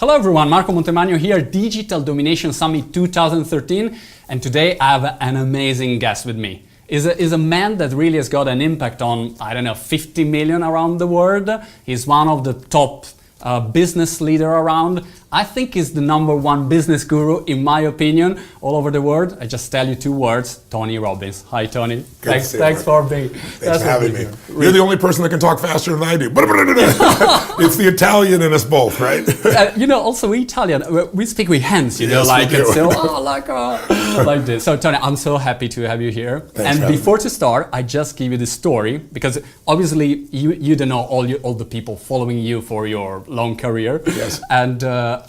Hello everyone, Marco Montemagno here, Digital Domination Summit 2013, and today I have an amazing guest with me. Is a man that really has got an impact on, 50 million around the world. He's one of the top business leader around. I think he's the #1 business guru, in my opinion, all over the world. I just tell you 2 words, Tony Robbins. Hi, Tony. Thanks for being. Thanks for having me. You're the only person that can talk faster than I do. It's the Italian in us both, right? Also we Italian, we speak with hands, Yes, like it's so, like this. So Tony, I'm so happy to have you here. Thanks and before to start, I just give you the story, because obviously you don't know all the people following you for your long career. Yes. And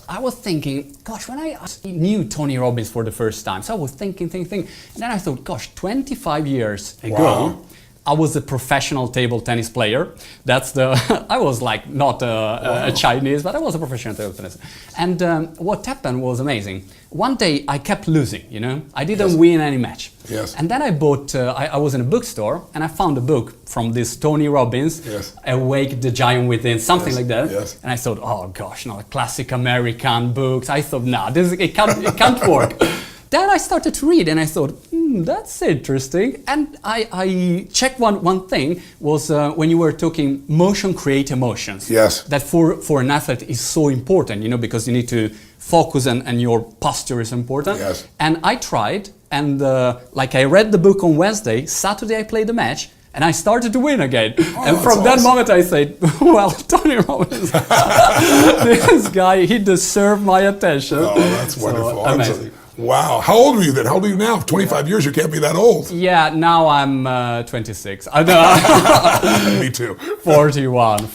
I was thinking, gosh, when I knew Tony Robbins for the first time, so I was thinking, and then I thought, gosh, 25 years ago, wow. I was a professional table tennis player. I was like not a Chinese, but I was a professional table tennis. And what happened was amazing. One day I kept losing, I didn't win any match. Yes. And then I bought, I was in a bookstore and I found a book from this Tony Robbins, yes. Awake the Giant Within, something like that. Yes. And I thought, oh gosh, classic American books. I thought, it can't work. Then I started to read and I thought, that's interesting. And I checked one thing was when you were talking motion create emotions. Yes. That for an athlete is so important, because you need to focus and your posture is important. Yes. And I tried and I read the book on Wednesday, Saturday I played the match, and I started to win again. And from that moment I said, well, Tony Robbins, this guy, he deserved my attention. Oh, that's wonderful. Amazing. Wow. How old are you then? How old are you now? 25 years, you can't be that old. Yeah, now I'm 26. I know. Me too. 41.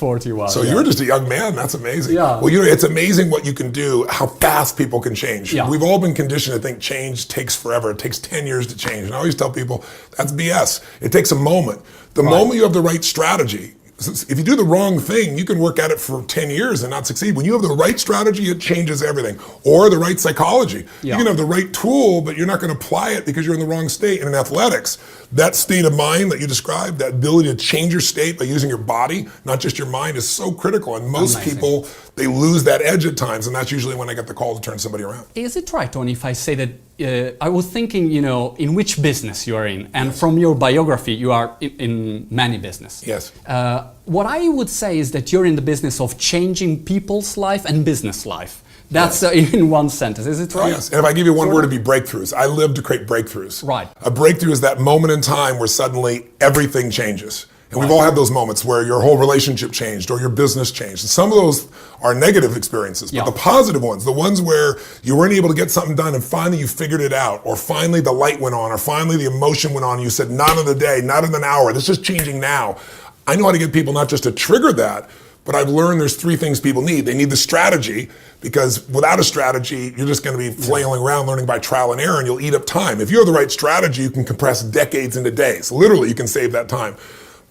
So you're just a young man. That's amazing. Yeah. Well, it's amazing what you can do, how fast people can change. Yeah. We've all been conditioned to think change takes forever. It takes 10 years to change. And I always tell people, that's BS. It takes a moment. The moment you have the right strategy, if you do the wrong thing, you can work at it for 10 years and not succeed. When you have the right strategy, it changes everything. Or the right psychology. Yeah. You can have the right tool, but you're not going to apply it because you're in the wrong state. And in athletics, that state of mind that you described, that ability to change your state by using your body, not just your mind, is so critical. And most people, they lose that edge at times, and that's usually when I get the call to turn somebody around. Is it right, Tony, if I say that I was thinking, in which business you are in, and from your biography, you are in many business. Yes. What I would say is that you're in the business of changing people's life and business life. That's in one sentence, is it right? Yes, and if I give you one word, it'd be breakthroughs. I live to create breakthroughs. Right. A breakthrough is that moment in time where suddenly everything changes. And we've all had those moments where your whole relationship changed or your business changed. And some of those are negative experiences, but the positive ones, the ones where you weren't able to get something done and finally you figured it out, or finally the light went on, or finally the emotion went on, and you said, not in the day, not in an hour, this is changing now. I know how to get people not just to trigger that, but I've learned there's 3 things people need. They need the strategy, because without a strategy, you're just going to be flailing around learning by trial and error, and you'll eat up time. If you have the right strategy, you can compress decades into days. Literally, you can save that time.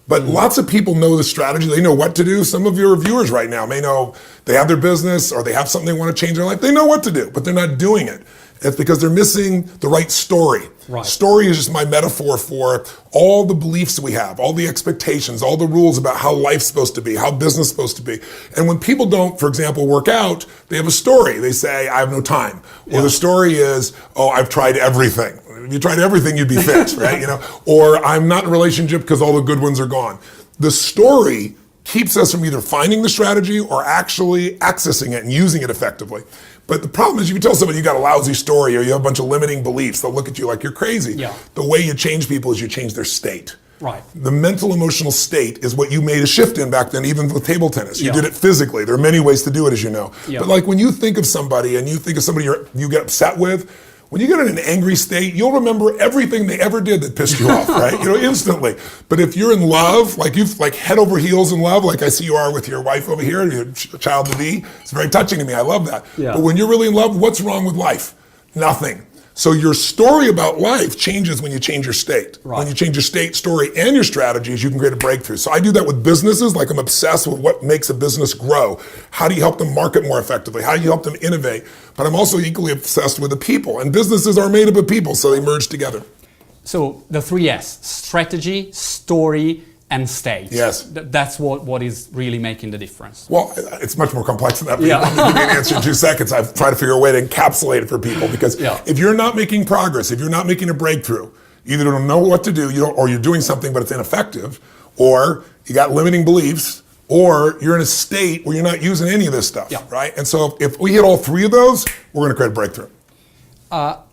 But lots of people know the strategy. They know what to do. Some of your viewers right now may know they have their business or they have something they want to change in their life. They know what to do, but they're not doing it. It's because they're missing the right story. Right. Story is just my metaphor for all the beliefs we have, all the expectations, all the rules about how life's supposed to be, how business is supposed to be. And when people don't, for example, work out, they have a story. They say, I have no time. Or the story is, oh, I've tried everything. If you tried everything, you'd be fit, right? Or I'm not in a relationship because all the good ones are gone. The story keeps us from either finding the strategy or actually accessing it and using it effectively. But the problem is, if you tell somebody you got a lousy story or you have a bunch of limiting beliefs, they'll look at you like you're crazy. Yeah. The way you change people is you change their state. Right. The mental emotional state is what you made a shift in back then, even with table tennis. You Yeah. did it physically. There are many ways to do it, as you know. Yeah. But like when you think of somebody and you think of somebody you get upset with, when you get in an angry state, you'll remember everything they ever did that pissed you off, right? Instantly. But if you're in love, like head over heels in love, like I see you are with your wife over here, your child to be, it's very touching to me. I love that. Yeah. But when you're really in love, what's wrong with life? Nothing. So your story about life changes when you change your state. Right. When you change your state, story, and your strategies, you can create a breakthrough. So I do that with businesses. Like I'm obsessed with what makes a business grow. How do you help them market more effectively? How do you help them innovate? But I'm also equally obsessed with the people. And businesses are made up of people, so they merge together. So the 3 S, strategy, story, and states. Yes. That's what is really making the difference. Well, it's much more complex than that. But I'm going to give you an answer in 2 seconds. I've tried to figure a way to encapsulate it for people, because if you're not making progress, if you're not making a breakthrough, you either don't know what to do, or you're doing something but it's ineffective, or you got limiting beliefs, or you're in a state where you're not using any of this stuff, right? And so if we hit all 3 of those, we're going to create a breakthrough.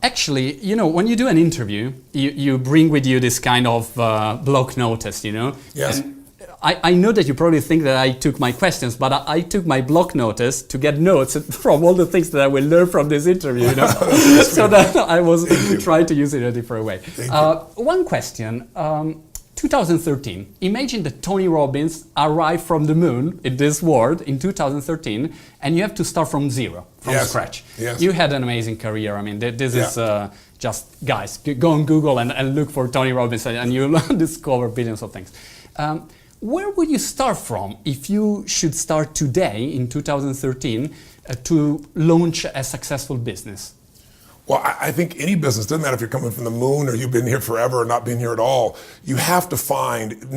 Actually, when you do an interview, you bring with you this kind of block notice, Yes. And I know that you probably think that I took my questions, but I took my block notice to get notes from all the things that I will learn from this interview, so that I was trying to use it in a different way. One question. 2013. Imagine that Tony Robbins arrived from the moon in this world in 2013, and you have to start from zero, from scratch. Yes. You had an amazing career. I mean, this is just, guys, go on Google and look for Tony Robbins, and you'll discover billions of things. Where would you start from if you should start today in 2013 to launch a successful business? Well, I think any business, doesn't matter if you're coming from the moon or you've been here forever or not been here at all, you have to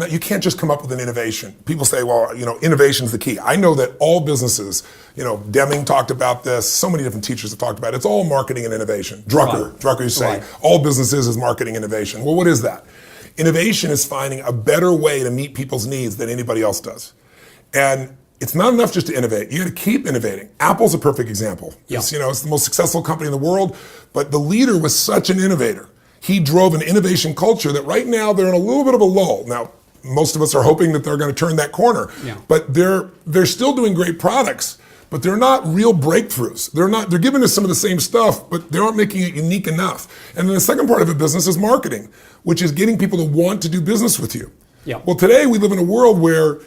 you can't just come up with an innovation. People say, well, innovation's the key. I know that all businesses, Deming talked about this, so many different teachers have talked about it. It's all marketing and innovation. Drucker used to say, all businesses is marketing innovation. Well, what is that? Innovation is finding a better way to meet people's needs than anybody else does. And it's not enough just to innovate. You got to keep innovating. Apple's a perfect example. It's the most successful company in the world, but the leader was such an innovator. He drove an innovation culture that right now they're in a little bit of a lull. Now, most of us are hoping that they're going to turn that corner, but they're still doing great products, but they're not real breakthroughs. They're giving us some of the same stuff, but they aren't making it unique enough. And then the second part of a business is marketing, which is getting people to want to do business with you. Well, today we live in a world where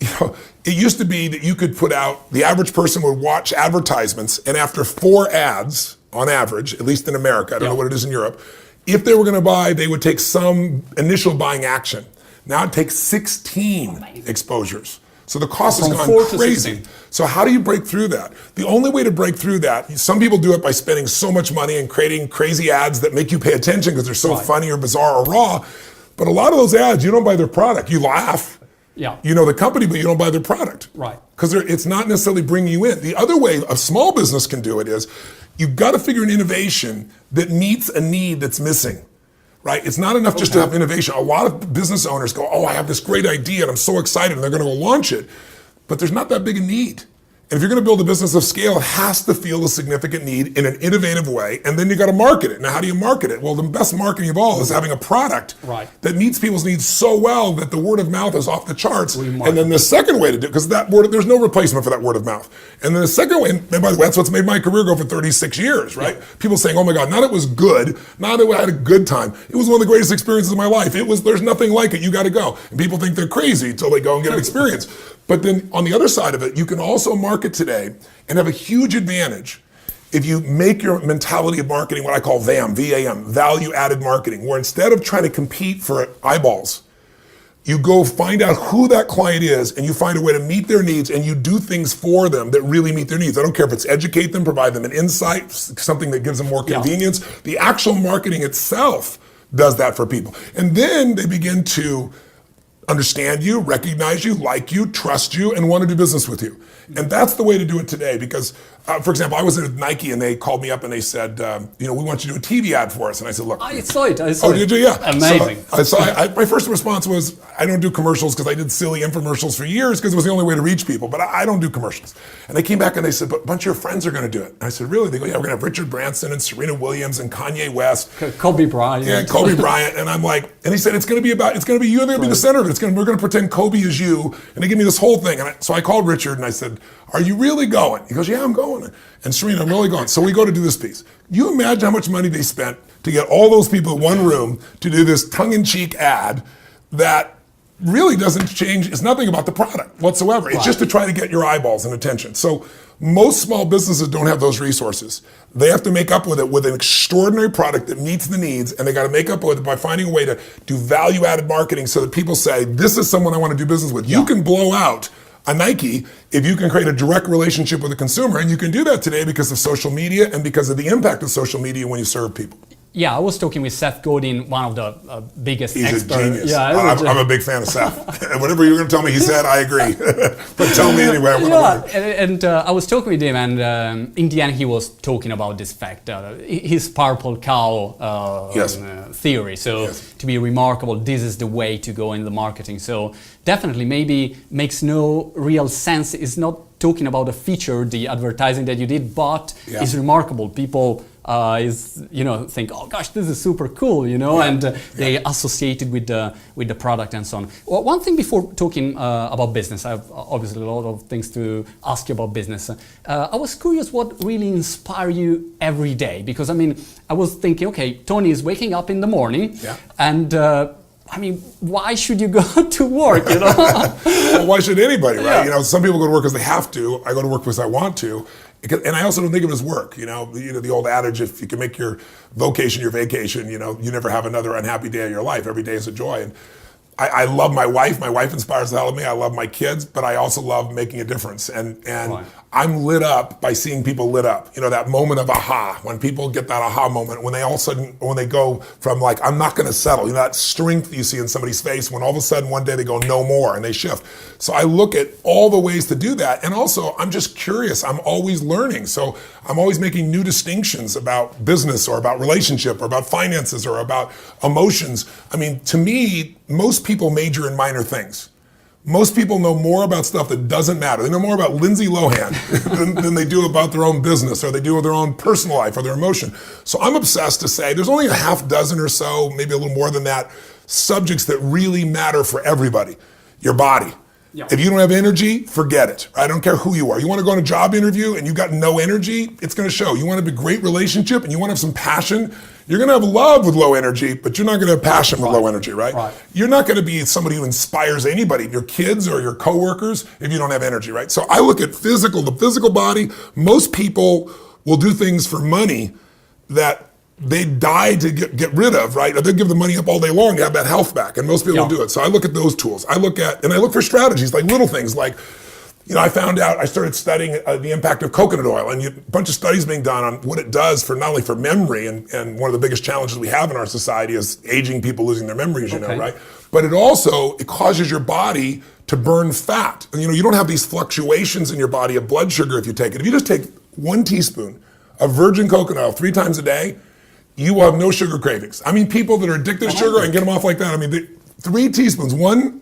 it used to be that you could put out, the average person would watch advertisements, and after 4 ads, on average, at least in America, I don't know what it is in Europe, if they were going to buy, they would take some initial buying action. Now it takes 16 exposures. So the cost has gone crazy. So how do you break through that? The only way to break through that, some people do it by spending so much money and creating crazy ads that make you pay attention because they're so funny or bizarre or raw. But a lot of those ads, you don't buy their product. You laugh. You know the company, but you don't buy their product. Because it's not necessarily bringing you in. The other way a small business can do it is, you've got to figure an innovation that meets a need that's missing. It's not enough just to have innovation. A lot of business owners go, I have this great idea and I'm so excited, and they're going to go launch it. But there's not that big a need. And if you're going to build a business of scale, it has to feel a significant need in an innovative way, and then you got to market it. Now, how do you market it? Well, the best marketing of all is having a product that meets people's needs so well that the word of mouth is off the charts. And then the second way to do it, because that word, there's no replacement for that word of mouth. And then the second way, and by the way, that's what's made my career go for 36 years, right? People saying, oh my God, not it was good, not that I had a good time. It was one of the greatest experiences of my life. There's nothing like it. You got to go. And people think they're crazy until they go and get an experience. But then on the other side of it, you can also market today and have a huge advantage if you make your mentality of marketing what I call VAM, V-A-M, value-added marketing, where instead of trying to compete for eyeballs, you go find out who that client is and you find a way to meet their needs, and you do things for them that really meet their needs. I don't care if it's educate them, provide them an insight, something that gives them more convenience. The actual marketing itself does that for people. And then they begin to understand you, recognize you, like you, trust you, and want to do business with you. And that's the way to do it today, because, for example, I was at Nike and they called me up and they said, we want you to do a TV ad for us. And I said, look. I saw it. Did you? Yeah. Amazing. So my first response was, I don't do commercials, because I did silly infomercials for years because it was the only way to reach people, but I don't do commercials. And they came back and they said, but a bunch of your friends are going to do it. And I said, really? They go, yeah, we're going to have Richard Branson and Serena Williams and Kanye West. Kobe Bryant. Yeah, Kobe Bryant. And I'm like, and he said, it's going to be you, and they're going to be the center of it. We're going to pretend Kobe is you. And they give me this whole thing. And so I called Richard and I said, are you really going? He goes, yeah, I'm going. And Serena, I'm really going. So we go to do this piece. You imagine how much money they spent to get all those people in one room to do this tongue-in-cheek ad that really doesn't change. It's nothing about the product whatsoever. It's just to try to get your eyeballs and attention. So most small businesses don't have those resources. They have to make up with it with an extraordinary product that meets the needs, and they got to make up with it by finding a way to do value-added marketing so that people say, this is someone I want to do business with. You can blow out a Nike if you can create a direct relationship with the consumer, and you can do that today because of social media and because of the impact of social media when you serve people. Yeah, I was talking with Seth Godin, one of the biggest He's experts. a genius. Yeah, I'm a big fan of Seth. And whatever you're going to tell me he said, I agree. But tell me anyway. I want to learn. And I was talking with him, and in the end, he was talking about this fact, his purple cow theory. So to be remarkable, this is the way to go in the marketing. So definitely, maybe makes no real sense. It's not talking about a feature, the advertising that you did, but it's remarkable. People think, oh gosh, this is super cool, and they associate it with the product and so on. Well, one thing before talking about business, I have obviously a lot of things to ask you about business. I was curious what really inspires you every day, because I was thinking, okay, Tony is waking up in the morning, and why should you go to work, Well, why should anybody, right? Some people go to work because they have to. I go to work because I want to. And I also don't think of it as work, the old adage, if you can make your vocation your vacation, you never have another unhappy day of your life. Every day is a joy. And I love my wife. My wife inspires the hell out of me. I love my kids, but I also love making a difference. And I'm lit up by seeing people lit up. That moment of aha, when people get that aha moment, when they all of a sudden, when they go from like, I'm not going to settle, that strength you see in somebody's face, when all of a sudden one day they go, no more, and they shift. So I look at all the ways to do that. And also, I'm just curious. I'm always learning. So I'm always making new distinctions about business or about relationship or about finances or about emotions. To me, most people major in minor things. Most people know more about stuff that doesn't matter. They know more about Lindsay Lohan than they do about their own business, or they do with their own personal life or their emotion. So I'm obsessed to say there's only a half dozen or so, maybe a little more than that, subjects that really matter for everybody. Your body. Yeah. If you don't have energy, forget it. I don't care who you are. You want to go on a job interview and you got no energy, it's going to show. You want to have a great relationship and you want to have some passion, you're going to have love with low energy, but you're not going to have passion with low energy, right? You're not going to be somebody who inspires anybody, your kids or your coworkers, if you don't have energy, right? So I look at the physical body. Most people will do things for money that they die to get rid of, right? Or they give the money up all day long to have that health back, and most people don't do it. So I look at those tools. I look for strategies, like little things, like, I found out, I started studying the impact of coconut oil, and a bunch of studies being done on what it does for not only for memory, and one of the biggest challenges we have in our society is aging people losing their memory, as you know, right? But it causes your body to burn fat. And you don't have these fluctuations in your body of blood sugar if you take it. If you just take 1 teaspoon of virgin coconut oil 3 times a day, you will have no sugar cravings. People that are addicted to sugar and get them off like that, 3 teaspoons,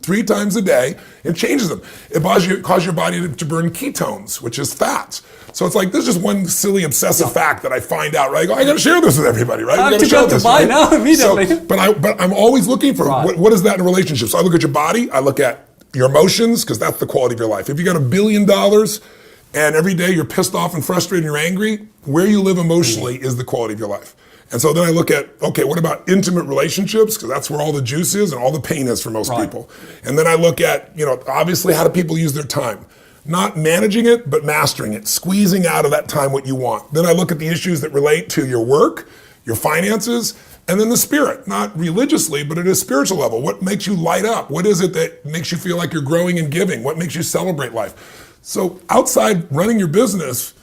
3 times a day, it changes them. It causes your body to burn ketones, which is fats. So it's like, this is just one silly obsessive fact that I find out, right? I got to share this with everybody, right? I have to go to buy now immediately. So, but I'm always looking for what is that in a relationship. So I look at your body, I look at your emotions, because that's the quality of your life. If you got $1 billion and every day you're pissed off and frustrated and you're angry, where you live emotionally is the quality of your life. And so then I look at, okay, what about intimate relationships? Because that's where all the juice is and all the pain is for most people. And then I look at, obviously, how do people use their time? Not managing it, but mastering it, squeezing out of that time what you want. Then I look at the issues that relate to your work, your finances, and then the spirit, not religiously, but at a spiritual level. What makes you light up? What is it that makes you feel like you're growing and giving? What makes you celebrate life? So outside running your business,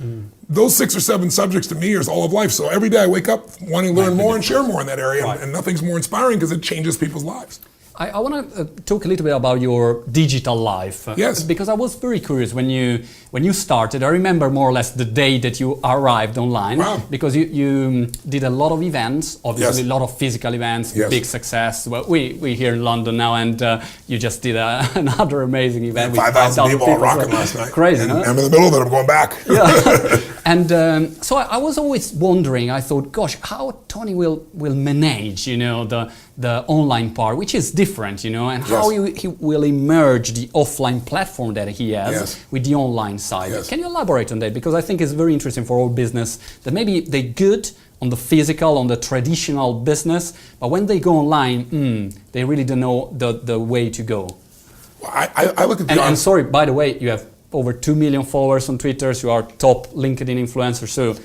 those 6 or 7 subjects to me is all of life. So every day I wake up wanting to learn more and share more in that area, and nothing's more inspiring because it changes people's lives. I want to talk a little bit about your digital life. Yes. Because I was very curious when you started. I remember more or less the day that you arrived online. Wow. Because you did a lot of events, obviously a lot of physical events, big success. Well, we here in London now, and you just did another amazing event with 5,000 people all rocking last night. Crazy, and huh? I'm in the middle of it. I'm going back. Yeah. And so I was always wondering. I thought, gosh, how Tony will manage, the online part, which is different, and how he will emerge the offline platform that he has with the online side. Can you elaborate on that? Because I think it's very interesting for all business that maybe they're good on the physical, on the traditional business, but when they go online, they really don't know the way to go. Well, I look at the and sorry, by the way, you have over 2 million followers on Twitter, so you are top LinkedIn influencer, so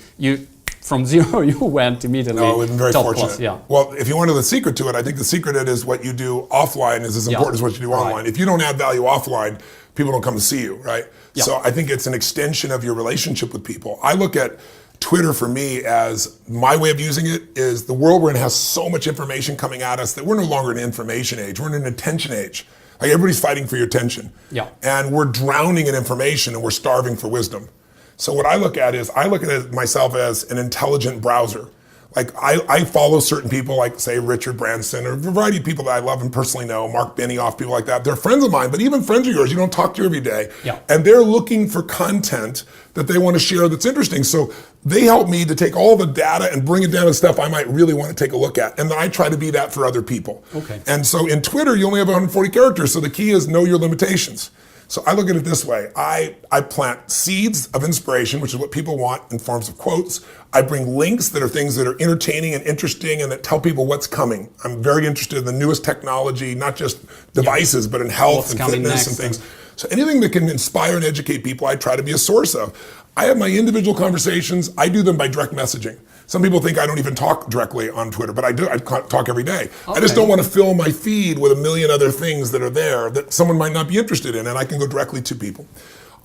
from zero, you went immediately. No, we've been very top fortunate. Plus, yeah. Well, if you want to know the secret to it, I think the secret is what you do offline is as important as what you do online. If you don't add value offline, people don't come to see you, right? Yeah. So I think it's an extension of your relationship with people. I look at, Twitter for me, as my way of using it, is the world we're in has so much information coming at us that we're no longer in an information age, we're in an attention age. Like everybody's fighting for your attention. Yeah. And we're drowning in information and we're starving for wisdom. So what I look at is, I look at it myself as an intelligent browser. Like I follow certain people, like say Richard Branson, or a variety of people that I love and personally know, Mark Benioff, people like that. They're friends of mine, but even friends of yours, you don't talk to every day. Yeah. And they're looking for content that they want to share that's interesting. So they help me to take all the data and bring it down to stuff I might really want to take a look at. And then I try to be that for other people. Okay. And so in Twitter, you only have 140 characters. So the key is know your limitations. So I look at it this way. I plant seeds of inspiration, which is what people want in forms of quotes. I bring links that are things that are entertaining and interesting and that tell people what's coming. I'm very interested in the newest technology, not just devices, but in health and fitness and things. So anything that can inspire and educate people, I try to be a source of. I have my individual conversations. I do them by direct messaging. Some people think I don't even talk directly on Twitter, but I do. I talk every day. Okay. I just don't want to fill my feed with a million other things that are there that someone might not be interested in, and I can go directly to people.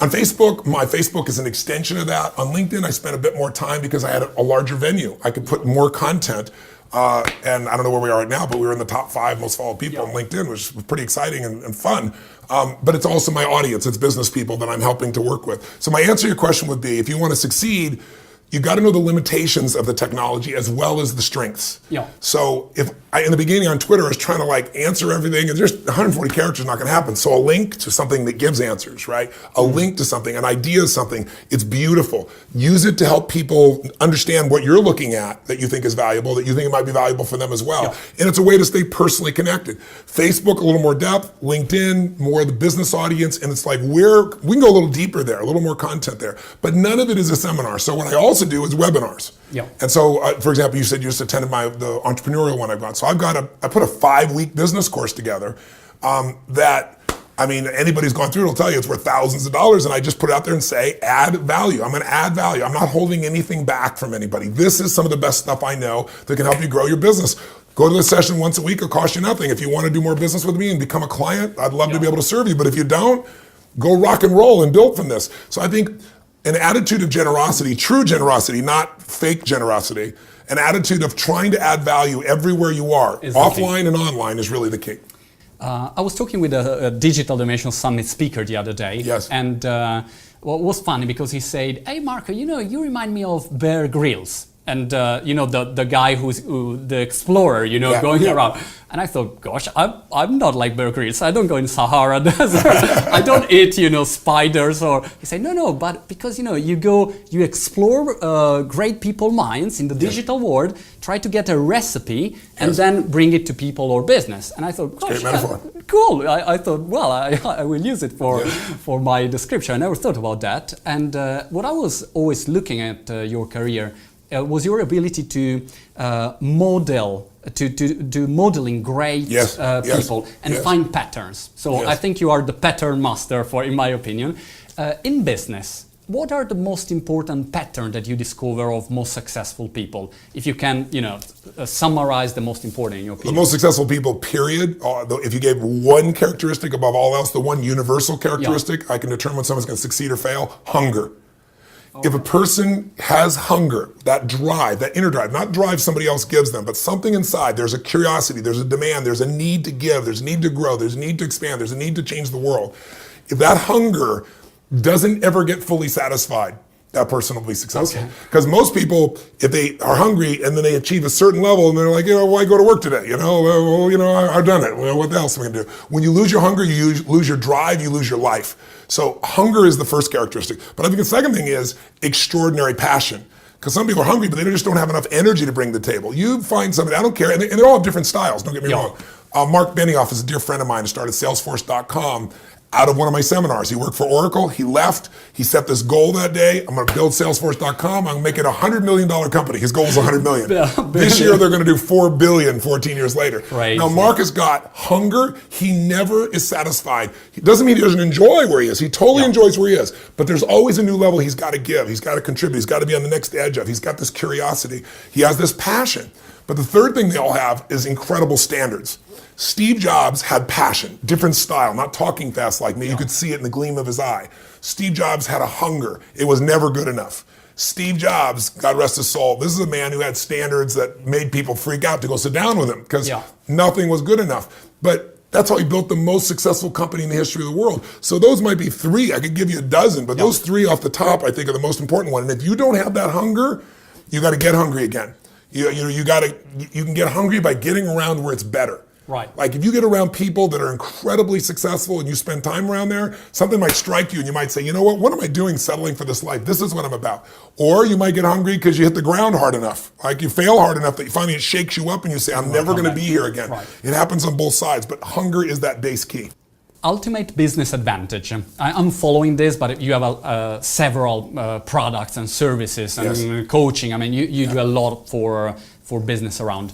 On Facebook, my Facebook is an extension of that. On LinkedIn, I spent a bit more time because I had a larger venue. I could put more content, and I don't know where we are right now, but we were in the top 5 most followed people on LinkedIn, which was pretty exciting and fun. But it's also my audience. It's business people that I'm helping to work with. So my answer to your question would be, if you want to succeed, you got to know the limitations of the technology as well as the strengths. Yeah. So if I, in the beginning on Twitter, I was trying to like answer everything, and there's 140 characters not going to happen. So a link to something that gives answers, right? A link to something, an idea is something. It's beautiful. Use it to help people understand what you're looking at that you think is valuable, that you think it might be valuable for them as well. Yeah. And it's a way to stay personally connected. Facebook, a little more depth. LinkedIn, more of the business audience. And it's like we can go a little deeper there, a little more content there. But none of it is a seminar. So what I also do is webinars. Yeah. And so, for example, you said you just attended the entrepreneurial one I've got. So I put a 5-week business course together that, I mean, anybody's gone through it will tell you it's worth thousands of dollars, and I just put it out there and say, add value. I'm going to add value. I'm not holding anything back from anybody. This is some of the best stuff I know that can help you grow your business. Go to the session once a week. It'll cost you nothing. If you want to do more business with me and become a client, I'd love to be able to serve you. But if you don't, go rock and roll and build from this. So I think an attitude of generosity, true generosity, not fake generosity, an attitude of trying to add value everywhere you are, offline and online, is really the key. I was talking with a Digital Domination Summit speaker the other day. Yes. And well, it was funny because he said, "Hey, Marco, you remind me of Bear Grylls." And the guy who's the explorer, going around. And I thought, gosh, I'm not like Bear Grylls. I don't go in Sahara Desert. I don't eat, spiders. Or he said, no, but because you explore great people minds in the digital world, try to get a recipe, and then bring it to people or business. And I thought, gosh, cool. I thought, well, I will use it for my description. I never thought about that. And what I was always looking at your career was your ability to model, to do modeling great people and find patterns. So I think you are the pattern master, in my opinion. In business, what are the most important patterns that you discover of most successful people? If you can, summarize the most important in your opinion. The most successful people, period. If you gave one characteristic above all else, the one universal characteristic, I can determine when someone's going to succeed or fail: hunger. Okay. If a person has hunger, that drive, that inner drive, not drive somebody else gives them, but something inside, there's a curiosity, there's a demand, there's a need to give, there's a need to grow, there's a need to expand, there's a need to change the world. If that hunger doesn't ever get fully satisfied, that person will be successful. Because most people, if they are hungry and then they achieve a certain level and they're like, why go to work today? I've done it. Well, what else am I going to do? When you lose your hunger, you lose your drive, you lose your life. So hunger is the first characteristic. But I think the second thing is extraordinary passion. Because some people are hungry, but they just don't have enough energy to bring to the table. You find somebody, I don't care, and they all have different styles, don't get me wrong. Mark Benioff is a dear friend of mine who started Salesforce.com out of one of my seminars. He worked for Oracle, he left, he set this goal that day: I'm going to build Salesforce.com, I'm going to make it a $100 million company. His goal was $100 million. This year they're going to do $4 billion 14 years later. Right. Now Mark has got hunger, he never is satisfied. It doesn't mean he doesn't enjoy where he is, he totally enjoys where he is, but there's always a new level he's got to give, he's got to contribute, he's got to be on the next edge of, he's got this curiosity, he has this passion. But the third thing they all have is incredible standards. Steve Jobs had passion, different style, not talking fast like me. You could see it in the gleam of his eye. Steve Jobs had a hunger. It was never good enough. Steve Jobs, God rest his soul, this is a man who had standards that made people freak out to go sit down with him because nothing was good enough. But that's how he built the most successful company in the history of the world. So those might be three. I could give you a dozen, but those three off the top, I think, are the most important one. And if you don't have that hunger, you got to get hungry again. You can get hungry by getting around where it's better. Right. Like if you get around people that are incredibly successful and you spend time around there, something might strike you and you might say, you know what am I doing settling for this life? This is what I'm about. Or you might get hungry because you hit the ground hard enough. Like you fail hard enough that finally it shakes you up and you say, I'm never going to be here again. Right. It happens on both sides, but hunger is that base key. Ultimate business advantage. I'm following this, but you have several products and services and coaching. I mean, you do a lot for business around.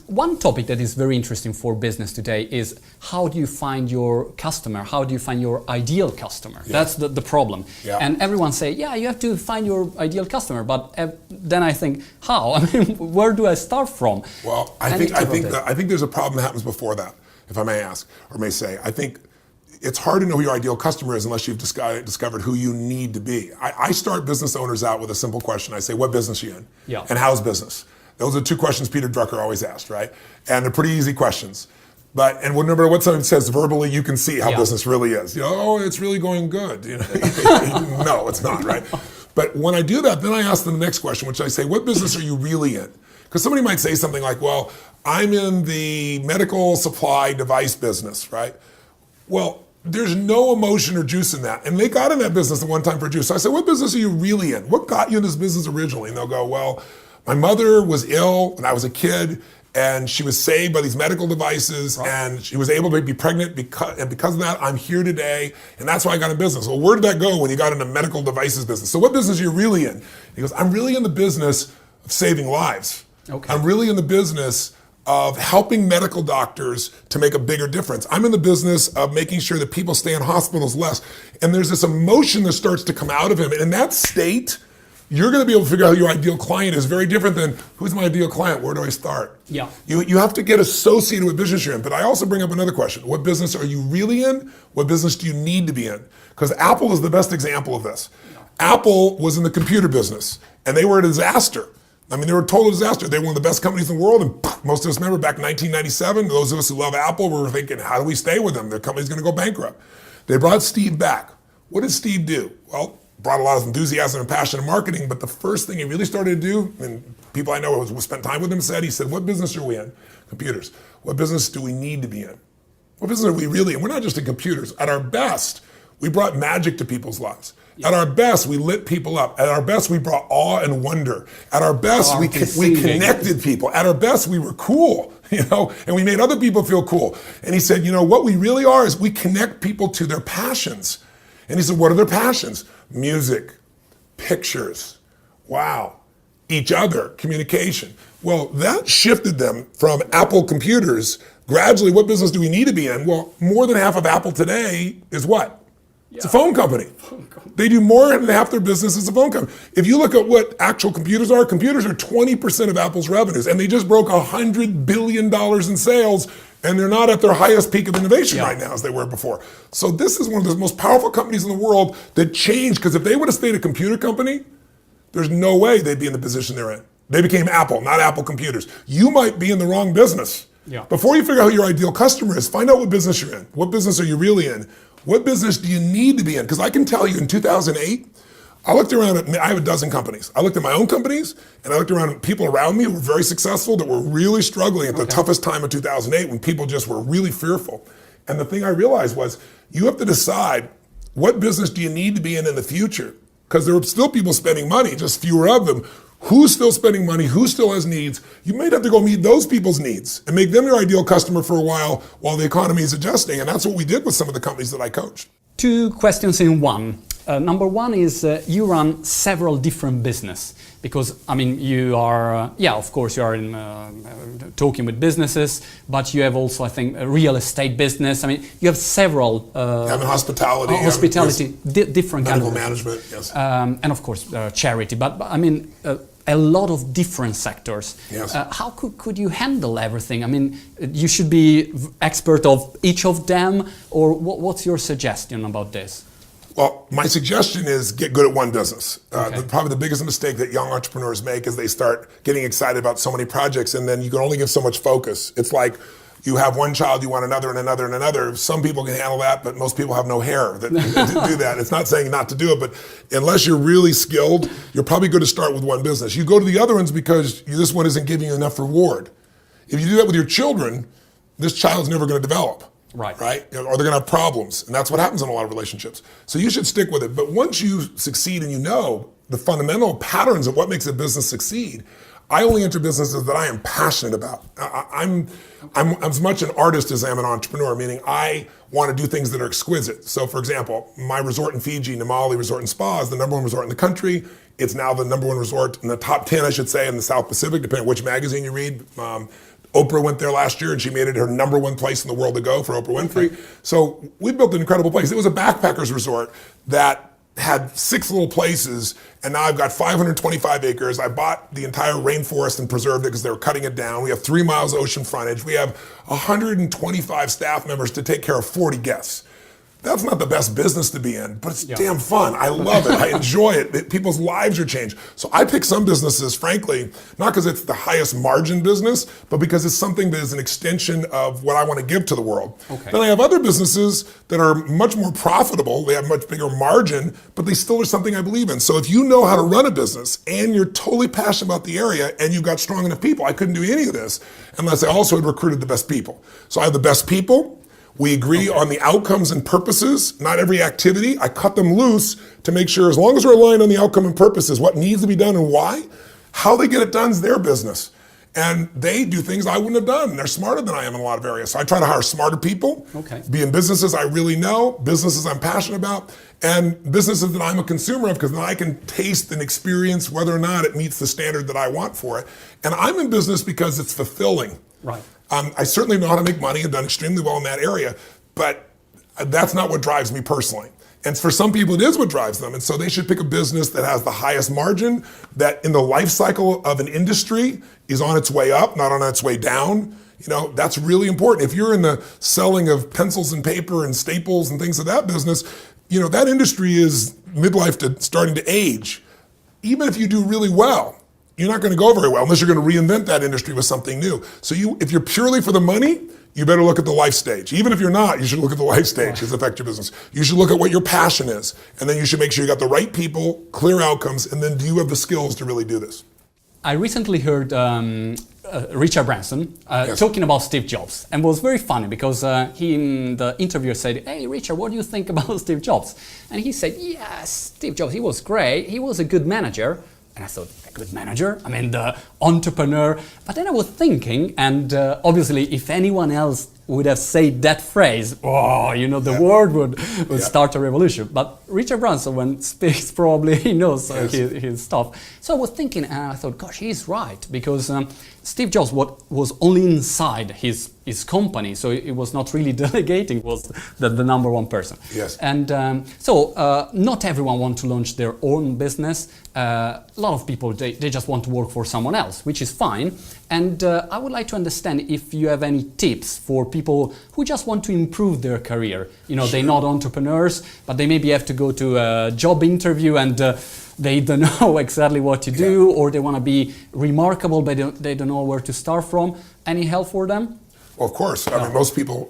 One topic that is very interesting for business today is how do you find your customer? How do you find your ideal customer? That's the problem. And everyone say, you have to find your ideal customer. But then I think, how? I mean, where do I start from? Well, I think there's a problem that happens before that, if I may ask, or may say. I think it's hard to know who your ideal customer is unless you've discovered who you need to be. I start business owners out with a simple question. I say, what business are you in? And how's business? Those are two questions Peter Drucker always asked, right? And they're pretty easy questions. And no matter what someone says verbally, you can see how business really is. It's really going good. No, it's not, right? But when I do that, then I ask them the next question, which I say, what business are you really in? Because somebody might say something like, well, I'm in the medical supply device business, right? Well, there's no emotion or juice in that. And they got in that business at one time for juice. So I said, what business are you really in? What got you in this business originally? And they'll go, well, my mother was ill when I was a kid, and she was saved by these medical devices, and she was able to be pregnant because of that, I'm here today, and that's why I got in business. Well, where did that go when you got into medical devices business? So what business are you really in? He goes, I'm really in the business of saving lives. I'm really in the business of helping medical doctors to make a bigger difference. I'm in the business of making sure that people stay in hospitals less. And there's this emotion that starts to come out of him. And in that state, you're going to be able to figure out who your ideal client is. Very different than, who's my ideal client? Where do I start? You have to get associated with business you're in. But I also bring up another question. What business are you really in? What business do you need to be in? Because Apple is the best example of this. Apple was in the computer business, and they were a disaster. I mean, they were a total disaster. They were one of the best companies in the world, and most of us remember back in 1997, those of us who love Apple were thinking, how do we stay with them? Their company's going to go bankrupt. They brought Steve back. What did Steve do? Well, brought a lot of enthusiasm and passion in marketing, but the first thing he really started to do, and people I know who spent time with him he said, what business are we in? Computers. What business do we need to be in? What business are we really in? We're not just in computers. At our best, we brought magic to people's lives. At our best, we lit people up. At our best, we brought awe and wonder. At our best, we connected people. At our best, we were cool, and we made other people feel cool. And he said, what we really are is we connect people to their passions. And he said, what are their passions? Music, pictures, each other, communication. Well, that shifted them from Apple computers. Gradually, what business do we need to be in? Well, more than half of Apple today is what? It's a phone company. They do more than half their business as a phone company. If you look at what actual computers are 20% of Apple's revenues, and they just broke $100 billion in sales, and they're not at their highest peak of innovation right now as they were before. So this is one of the most powerful companies in the world that changed, because if they would have stayed a computer company, there's no way they'd be in the position they're in. They became Apple, not Apple Computers. You might be in the wrong business. Before you figure out who your ideal customer is, find out what business you're in. What business are you really in? What business do you need to be in? Because I can tell you in 2008, I looked around I have a dozen companies. I looked at my own companies, and I looked around at people around me who were very successful that were really struggling at the toughest time of 2008 when people just were really fearful. And the thing I realized was, you have to decide, what business do you need to be in the future? Because there are still people spending money, just fewer of them. Who's still spending money? Who still has needs? You might have to go meet those people's needs and make them your ideal customer for a while the economy is adjusting. And that's what we did with some of the companies that I coached. Two questions in one. Number one is you run several different business because, I mean, you are, of course, you are in talking with businesses, but you have also, I think, a real estate business. I mean, you have several. I'm in hospitality. Different medical kind of management, yes. And of course, charity. But I mean, a lot of different sectors. Yes. How could you handle everything? I mean, you should be expert of each of them, or what's your suggestion about this? Well, my suggestion is get good at one business. Okay. Probably the biggest mistake that young entrepreneurs make is they start getting excited about so many projects, and then you can only give so much focus. It's like you have one child, you want another and another and another. Some people can handle that, but most people have no hair that to do that. It's not saying not to do it, but unless you're really skilled, you're probably good to start with one business. You go to the other ones because this one isn't giving you enough reward. If you do that with your children, this child's never going to develop. Right? Or they're going to have problems. And that's what happens in a lot of relationships. So you should stick with it. But once you succeed and you know the fundamental patterns of what makes a business succeed, I only enter businesses that I am passionate about. I'm as much an artist as I am an entrepreneur, meaning I want to do things that are exquisite. So for example, my resort in Fiji, Namali Resort and Spa, is the #1 resort in the country. It's now the #1 resort in the top 10, I should say, in the South Pacific, depending on which magazine you read. Oprah went there last year and she made it her #1 place in the world to go for Oprah Winfrey. So we built an incredible place. It was a backpackers resort that had 6 little places, and now I've got 525 acres. I bought the entire rainforest and preserved it because they were cutting it down. We have 3 miles of ocean frontage. We have 125 staff members to take care of 40 guests. That's not the best business to be in, but it's damn fun. I love it. I enjoy it. People's lives are changed. So I pick some businesses, frankly, not because it's the highest margin business, but because it's something that is an extension of what I want to give to the world. Okay. Then I have other businesses that are much more profitable. They have much bigger margin, but they still are something I believe in. So if you know how to run a business and you're totally passionate about the area and you've got strong enough people, I couldn't do any of this unless I also had recruited the best people. So I have the best people. We agree on the outcomes and purposes, not every activity. I cut them loose to make sure, as long as we're aligned on the outcome and purposes, what needs to be done and why, how they get it done is their business. And they do things I wouldn't have done. They're smarter than I am in a lot of areas. So I try to hire smarter people, be in businesses I really know, businesses I'm passionate about, and businesses that I'm a consumer of, because then I can taste and experience whether or not it meets the standard that I want for it. And I'm in business because it's fulfilling. Right. I certainly know how to make money and done extremely well in that area, but that's not what drives me personally. And for some people, it is what drives them. And so they should pick a business that has the highest margin, that in the life cycle of an industry is on its way up, not on its way down. You know, that's really important. If you're in the selling of pencils and paper and staples and things of that business, you know, that industry is midlife to starting to age. Even if you do really well, you're not going to go very well unless you're going to reinvent that industry with something new. So if you're purely for the money, you better look at the life stage. Even if you're not, you should look at the life stage because it affects your business. You should look at what your passion is, and then you should make sure you got the right people, clear outcomes, and then do you have the skills to really do this? I recently heard Richard Branson talking about Steve Jobs, and it was very funny because he in the interview said, "Hey Richard, what do you think about Steve Jobs?" And he said, "Yes, Steve Jobs, he was great. He was a good manager." And I thought, a good manager? I mean, the entrepreneur. But then I was thinking, and obviously, if anyone else would have said that phrase, oh, you know, the world would start a revolution. But Richard Branson, when speaks, probably he knows his stuff. So I was thinking, and I thought, gosh, he's right, because Steve Jobs was only inside his company, so it was not really delegating, was the #1 person. Yes. And so not everyone wants to launch their own business. A lot of people, they just want to work for someone else, which is fine. And I would like to understand if you have any tips for people who just want to improve their career. You know, they're not entrepreneurs, but they maybe have to go to a job interview and they don't know exactly what to do, or they want to be remarkable, but they don't know where to start from. Any help for them? Well, of course. I mean, most people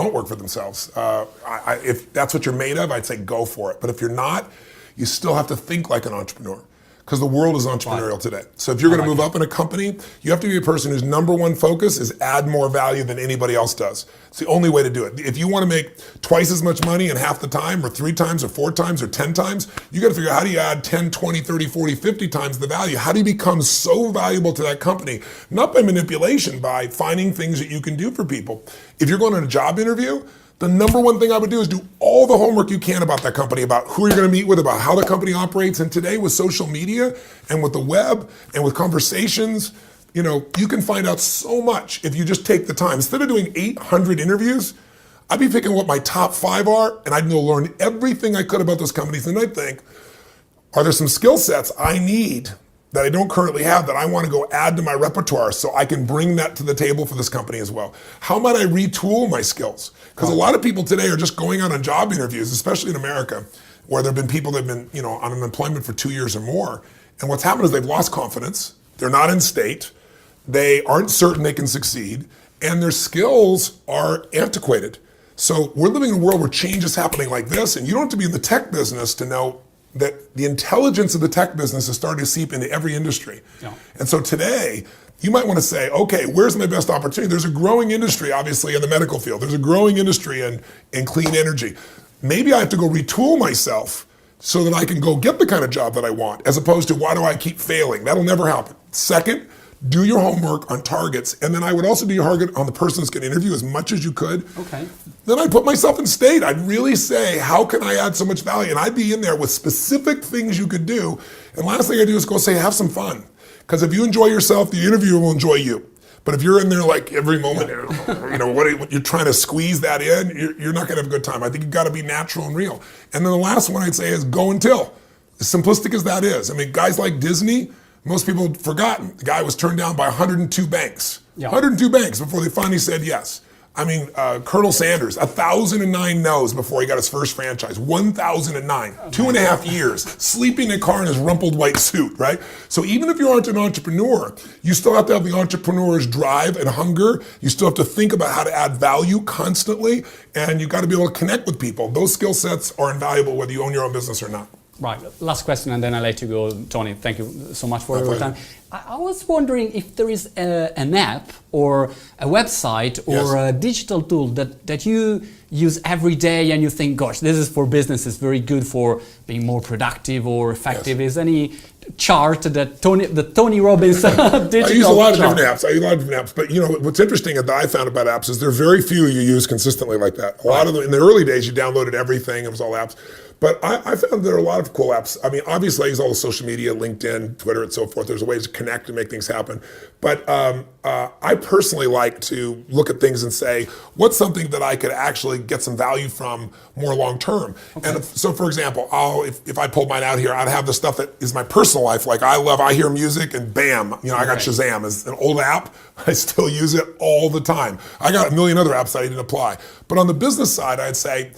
don't work for themselves. If that's what you're made of, I'd say go for it. But if you're not, you still have to think like an entrepreneur, because the world is entrepreneurial today. So if you're going to move up in a company, you have to be a person whose #1 focus is add more value than anybody else does. It's the only way to do it. If you want to make twice as much money in half the time, or 3 times, or 4 times, or 10 times, you got to figure out how do you add 10, 20, 30, 40, 50 times the value? How do you become so valuable to that company? Not by manipulation, by finding things that you can do for people. If you're going on a job interview, the #1 thing I would do is do all the homework you can about that company, about who you're going to meet with, about how the company operates. And today with social media and with the web and with conversations, you know, you can find out so much if you just take the time. Instead of doing 800 interviews, I'd be picking what my top 5 are, and I'd learn everything I could about those companies. And I'd think, are there some skill sets I need that I don't currently have that I want to go add to my repertoire so I can bring that to the table for this company as well? How might I retool my skills? Because a lot of people today are just going out on job interviews, especially in America, where there have been people that have been on unemployment for 2 years or more. And what's happened is they've lost confidence. They're not in state. They aren't certain they can succeed. And their skills are antiquated. So we're living in a world where change is happening like this. And you don't have to be in the tech business to know that the intelligence of the tech business is starting to seep into every industry. Yeah. And so today, you might want to say, okay, where's my best opportunity? There's a growing industry, obviously, in the medical field. There's a growing industry in clean energy. Maybe I have to go retool myself so that I can go get the kind of job that I want, as opposed to why do I keep failing? That'll never happen. Second, do your homework on targets, and then I would also do your homework on the person that's going to interview as much as you could. Okay. Then I'd put myself in state. I'd really say, how can I add so much value? And I'd be in there with specific things you could do. And last thing I do is go say, have some fun. Because if you enjoy yourself, the interviewer will enjoy you. But if you're in there like every moment, what you're trying to squeeze that in, you're not going to have a good time. I think you've got to be natural and real. And then the last one I'd say is go until. As simplistic as that is. I mean, guys like Disney, most people have forgotten. The guy was turned down by 102 banks. Yeah. 102 banks before they finally said yes. I mean, Colonel Sanders, 1,009 no's before he got his first franchise. 1,009, 2.5 years, sleeping in a car in his rumpled white suit, right? So even if you aren't an entrepreneur, you still have to have the entrepreneur's drive and hunger. You still have to think about how to add value constantly, and you've got to be able to connect with people. Those skill sets are invaluable whether you own your own business or not. Right. Last question, and then I'll let you go, Tony. Thank you so much for your time. I was wondering if there is an app or a website or a digital tool that you use every day and you think, gosh, this is for business, it's very good for being more productive or effective. Is any chart that Tony Robbins digital I use a lot of different apps. But what's interesting that I found about apps is there are very few you use consistently like that. A lot of them, in the early days, you downloaded everything, it was all apps. But I found there are a lot of cool apps. I mean, obviously I use all the social media, LinkedIn, Twitter, and so forth. There's ways to connect and make things happen. But I personally like to look at things and say, what's something that I could actually get some value from more long term? Okay. And so, for example, if I pulled mine out here, I'd have the stuff that is my personal life. Like I hear music and bam, I got Shazam as an old app. I still use it all the time. I got a million other apps that I didn't apply. But on the business side, I'd say,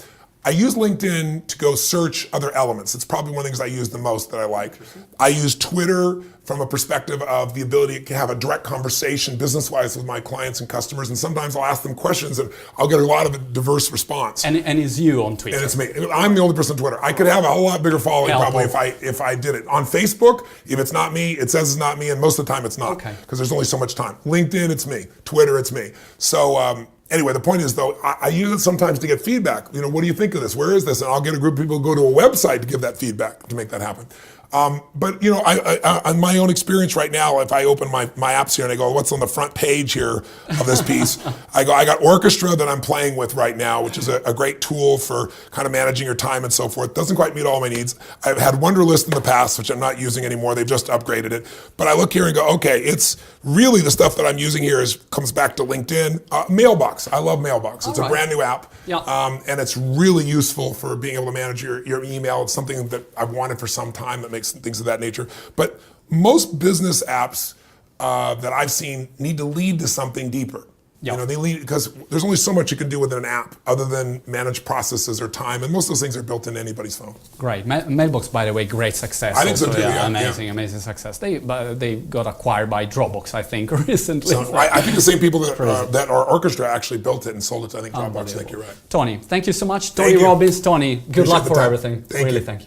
I use LinkedIn to go search other elements. It's probably one of the things I use the most that I like. I use Twitter from a perspective of the ability to have a direct conversation business-wise with my clients and customers, and sometimes I'll ask them questions and I'll get a lot of a diverse response. And it's you on Twitter. And it's me. I'm the only person on Twitter. I could have a whole lot bigger following probably if I did it. On Facebook, if it's not me, it says it's not me, and most of the time it's not. Because there's only so much time. LinkedIn, it's me. Twitter, it's me. So anyway, the point is, though, I use it sometimes to get feedback. What do you think of this? Where is this? And I'll get a group of people to go to a website to give that feedback to make that happen. But on my own experience right now, if I open my apps here and I go, what's on the front page here of this piece? I got Orchestra that I'm playing with right now, which is a great tool for kind of managing your time and so forth. Doesn't quite meet all my needs. I've had Wunderlist in the past, which I'm not using anymore. They've just upgraded it. But I look here and go, okay, it's really the stuff that I'm using here comes back to LinkedIn. Mailbox. I love Mailbox. It's a brand new app. Yeah. And it's really useful for being able to manage your email. It's something that I've wanted for some time that makes things of that nature. But most business apps that I've seen need to lead to something deeper. Yep. They lead because there's only so much you can do with an app other than manage processes or time, and most of those things are built into anybody's phone. Great. Mailbox, by the way, great success. I think so too. Amazing success. They got acquired by Dropbox, I think, recently. So I think the same people that are Orchestra actually built it and sold it to Dropbox. I think you're right. Tony, thank you so much. Tony Robbins. Tony, good luck for everything. Thank you.